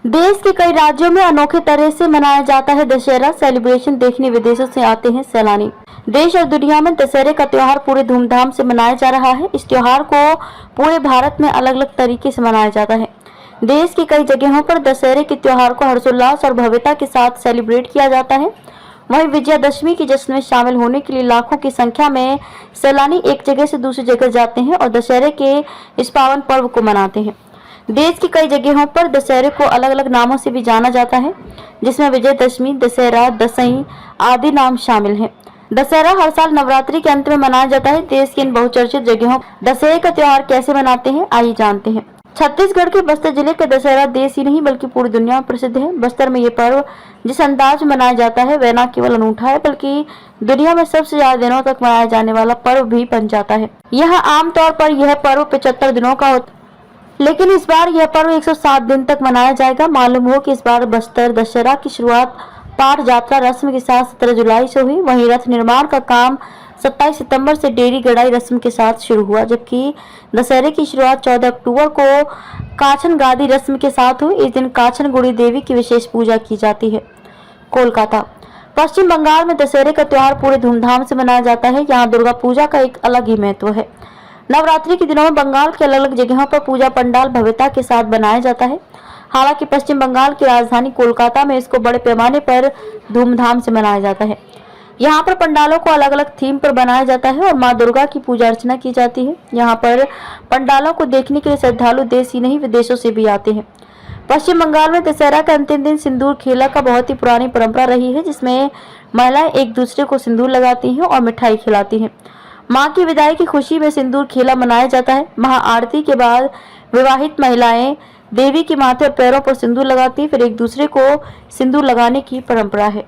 देश के कई राज्यों में अनोखे तरह से मनाया जाता है दशहरा सेलिब्रेशन। देखने विदेशों से आते हैं सैलानी। देश और दुनिया में दशहरे का त्योहार पूरे धूमधाम से मनाया जा रहा है। इस त्योहार को पूरे भारत में अलग अलग तरीके से मनाया जाता है। देश की कई जगहों पर दशहरे के त्योहार को हर्षोल्लास और भव्यता के साथ सेलिब्रेट किया जाता है। वहीं विजयादशमी की जश्न में शामिल होने के लिए लाखों की संख्या में सैलानी एक जगह से दूसरी जगह जाते हैं और दशहरे के इस पावन पर्व को मनाते हैं। देश की कई जगहों पर दशहरे को अलग अलग नामों से भी जाना जाता है, जिसमें विजयदशमी, दशहरा, दसईं आदि नाम शामिल हैं। दशहरा हर साल नवरात्रि के अंत में मनाया जाता है। देश की इन बहुचर्चित जगहों दशहरे का त्योहार कैसे मनाते हैं, आइए जानते हैं। छत्तीसगढ़ के बस्तर जिले का दशहरा देश ही नहीं बल्कि पूरी दुनिया में प्रसिद्ध है। बस्तर में ये पर्व जिस अंदाज में मनाया जाता है वह न केवल अनूठा है बल्कि दुनिया में सबसे ज्यादा दिनों तक मनाया जाने वाला पर्व भी बन जाता है। यहाँ आमतौर पर यह पर्व 75 दिनों का होता है, लेकिन इस बार यह पर्व 107 दिन तक मनाया जाएगा। मालूम हो कि इस बार बस्तर दशहरा की शुरुआत पाट यात्रा रस्म के साथ 17 जुलाई से हुई। वहीं रथ निर्माण का काम 27 सितंबर से डेरी गड़ाई रस्म के साथ शुरू हुआ, जबकि दशहरे की शुरुआत 14 अक्टूबर को काछन गादी रस्म के साथ हुई। इस दिन काछन गुड़ी देवी की विशेष पूजा की जाती है। कोलकाता। पश्चिम बंगाल में दशहरे का त्योहार पूरे धूमधाम से मनाया जाता है। यहाँ दुर्गा पूजा का एक अलग ही महत्व है। नवरात्रि के दिनों में बंगाल के अलग अलग जगहों पर पूजा पंडाल भव्यता के साथ बनाया जाता है। हालांकि पश्चिम बंगाल की राजधानी कोलकाता में इसको बड़े पैमाने पर धूमधाम से मनाया जाता है। यहाँ पर पंडालों को अलग अलग थीम पर बनाया जाता है और माँ दुर्गा की पूजा अर्चना की जाती है। यहाँ पर पंडालों को देखने के लिए श्रद्धालु देश ही नहीं विदेशों से भी आते हैं। पश्चिम बंगाल में दशहरा के अंतिम दिन सिंदूर खेला का बहुत ही पुरानी परंपरा रही है, जिसमें महिलाएं एक दूसरे को सिंदूर लगाती हैं और मिठाई खिलाती हैं। मां की विदाई की खुशी में सिंदूर खेला मनाया जाता है। महाआरती के बाद विवाहित महिलाएं देवी के माथे और पैरों पर सिंदूर लगाती हैं, फिर एक दूसरे को सिंदूर लगाने की परंपरा है।